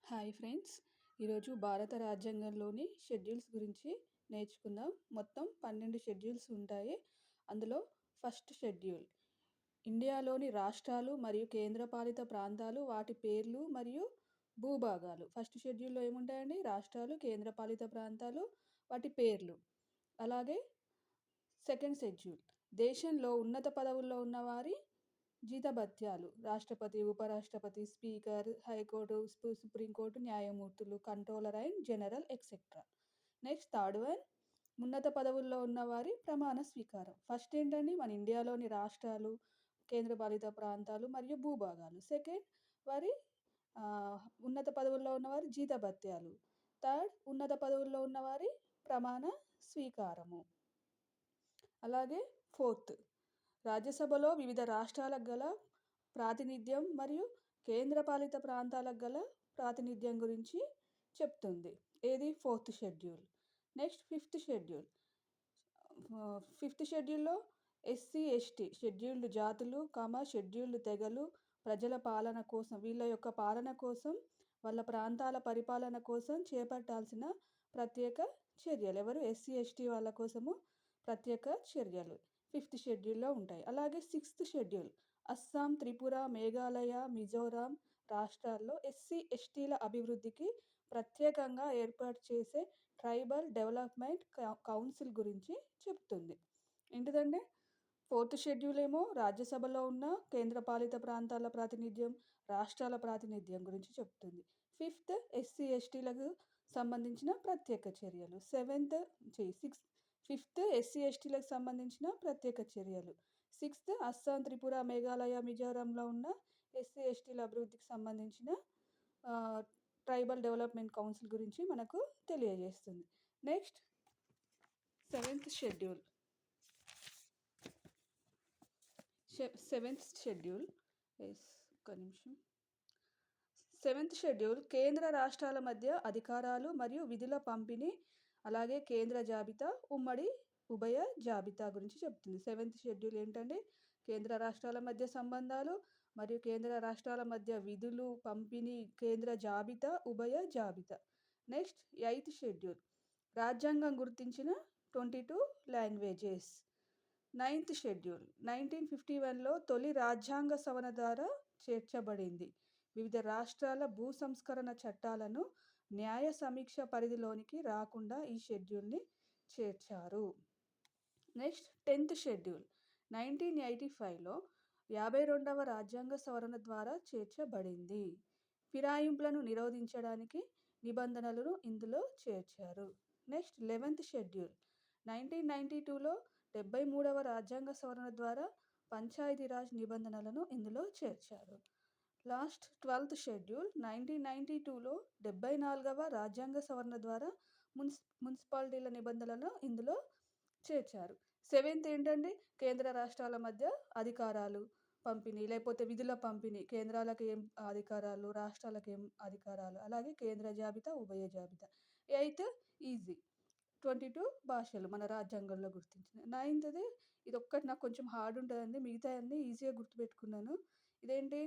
Hi friends, ఈరోజు భారత రాజ్యాంగంలోని షెడ్యూల్స్ గురించి నేర్చుకుందాం. మొత్తం 12 షెడ్యూల్స్ ఉంటాయి. అందులో ఫస్ట్ షెడ్యూల్ ఇండియాలోని రాష్ట్రాలు మరియు కేంద్రపాలిత ప్రాంతాలు, వాటి పేర్లు మరియు భూభాగాలు. ఫస్ట్ షెడ్యూల్లో ఏముంటాయండి? రాష్ట్రాలు, కేంద్రపాలిత ప్రాంతాలు, వాటి పేర్లు. అలాగే సెకండ్ షెడ్యూల్ దేశంలో ఉన్నత పదవుల్లో ఉన్నవారి జీతభత్యాలు. రాష్ట్రపతి, ఉపరాష్ట్రపతి, స్పీకర్, హైకోర్టు, సుప్రీంకోర్టు న్యాయమూర్తులు, controller and general etcetera. Next third one, ఉన్నత పదవుల్లో ఉన్నవారి ప్రమాణ స్వీకారం. ఫస్ట్ ఏంటండి? మన ఇండియాలోని రాష్ట్రాలు, కేంద్రపాలిత ప్రాంతాలు మరియు భూభాగాలు. సెకండ్, వారి ఉన్నత పదవుల్లో ఉన్నవారి జీతభత్యాలు. థర్డ్, ఉన్నత పదవుల్లో ఉన్నవారి ప్రమాణ స్వీకారము. అలాగే ఫోర్త్, రాజ్యసభలో వివిధ రాష్ట్రాలకు గల ప్రాతినిధ్యం మరియు కేంద్రపాలిత ప్రాంతాలకు గల ప్రాతినిధ్యం గురించి చెప్తుంది. ఏది? Fourth schedule. Next fifth schedule. Fifth షెడ్యూల్లో ఎస్సీ, ఎస్టీ, షెడ్యూల్డ్ జాతులు, షెడ్యూల్డ్ తెగలు ప్రజల పాలన కోసం, వీళ్ళ యొక్క పాలన కోసం, వాళ్ళ ప్రాంతాల పరిపాలన కోసం చేపట్టాల్సిన ప్రత్యేక చర్యలు. ఎవరు? ఎస్సీ, ఎస్టీ వాళ్ళ కోసము ప్రత్యేక చర్యలు ఫిఫ్త్ షెడ్యూల్లో ఉంటాయి. అలాగే సిక్స్త్ షెడ్యూల్ అస్సాం, త్రిపుర, మేఘాలయ, మిజోరాం రాష్ట్రాల్లో ఎస్సీ, ఎస్టీల అభివృద్ధికి ప్రత్యేకంగా ఏర్పాటు చేసే ట్రైబల్ డెవలప్మెంట్ కౌన్సిల్ గురించి చెప్తుంది. ఏంటిదండి? ఫోర్త్ షెడ్యూల్ ఏమో రాజ్యసభలో ఉన్న కేంద్రపాలిత ప్రాంతాల ప్రాతినిధ్యం, రాష్ట్రాల ప్రాతినిధ్యం గురించి చెప్తుంది. ఫిఫ్త్, ఎస్సీ, ఎస్టీలకు సంబంధించిన ప్రత్యేక చర్యలు. ఫిఫ్త్, ఎస్సీ, ఎస్టీలకు సంబంధించిన ప్రత్యేక చర్యలు. సిక్స్త్, అస్సాం, త్రిపుర, మేఘాలయ, మిజోరాంలో ఉన్న ఎస్సీ, ఎస్టీల అభివృద్ధికి సంబంధించిన ట్రైబల్ డెవలప్మెంట్ కౌన్సిల్ గురించి మనకు తెలియజేస్తుంది. Next seventh schedule. Seventh schedule కేంద్ర రాష్ట్రాల మధ్య అధికారాలు మరియు విధుల పంపిణీ, అలాగే కేంద్ర జాబితా, ఉభయ జాబితా గురించి చెప్తుంది. సెవెంత్ షెడ్యూల్ ఏంటంటే కేంద్ర రాష్ట్రాల మధ్య సంబంధాలు మరియు కేంద్ర రాష్ట్రాల మధ్య విధులు పంపిణీ, కేంద్ర జాబితా, ఉభయ జాబితా. నెక్స్ట్ ఎయిత్ షెడ్యూల్ రాజ్యాంగం గుర్తించిన 22 లాంగ్వేజెస్. నైన్త్ షెడ్యూల్ 1951లో తొలి రాజ్యాంగ సవరణ ద్వారా చేర్చబడింది. వివిధ రాష్ట్రాల భూ సంస్కరణ చట్టాలను న్యాయ సమీక్ష పరిధిలోనికి రాకుండా ఈ షెడ్యూల్ని చేర్చారు. నెక్స్ట్ 10th షెడ్యూల్ 1985లో 52వ రాజ్యాంగ సవరణ ద్వారా చేర్చబడింది. ఫిరాయింపులను నిరోధించడానికి నిబంధనలను ఇందులో చేర్చారు. నెక్స్ట్ 11th షెడ్యూల్ 1992లో 73వ రాజ్యాంగ సవరణ ద్వారా పంచాయతీరాజ్ నిబంధనలను ఇందులో చేర్చారు. లాస్ట్ 12th షెడ్యూల్ 1992లో 74వ రాజ్యాంగ సవరణ ద్వారా మున్సిపాలిటీల నిబంధనలను ఇందులో చేర్చారు. సెవెంత్ ఏంటండి? కేంద్ర రాష్ట్రాల మధ్య అధికారాలు పంపిణీ, లేకపోతే విధుల పంపిణీ. కేంద్రాలకు ఏం అధికారాలు, రాష్ట్రాలకు ఏం అధికారాలు, అలాగే కేంద్ర జాబితా, ఉభయ జాబితా. ఎయిత్ ఈజీ, 22 భాషలు మన రాజ్యాంగంలో గుర్తించిన. నైన్త్ది ఇది ఒక్కటి నాకు కొంచెం హార్డ్ ఉంటుందండి, మిగతా అన్నీ ఈజీగా గుర్తుపెట్టుకున్నాను. ఇదేంటి?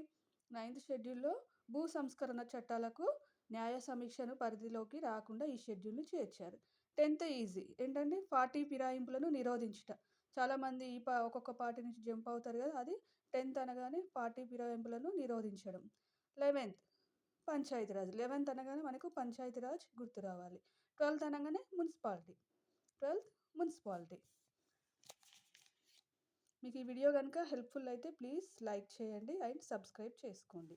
నైన్త్ షెడ్యూల్లో భూ సంస్కరణ చట్టాలకు న్యాయ సమీక్షను పరిధిలోకి రాకుండా ఈ షెడ్యూల్ని చేర్చారు. 10th ఈజీ ఏంటంటే పార్టీ ఫిరాయింపులను నిరోధించుట. చాలామంది ఒక్కొక్క పార్టీ నుంచి జంప్ అవుతారు కదా, అది 10th అనగానే పార్టీ ఫిరాయింపులను నిరోధించడం. 11th పంచాయతీరాజ్. 11th అనగానే మనకు పంచాయతీరాజ్ గుర్తు రావాలి. 12th అనగానే మున్సిపాలిటీ. మీకు ఈ వీడియో కనుక హెల్ప్ఫుల్ అయితే ప్లీజ్ లైక్ చేయండి అండ్ సబ్స్క్రైబ్ చేసుకోండి.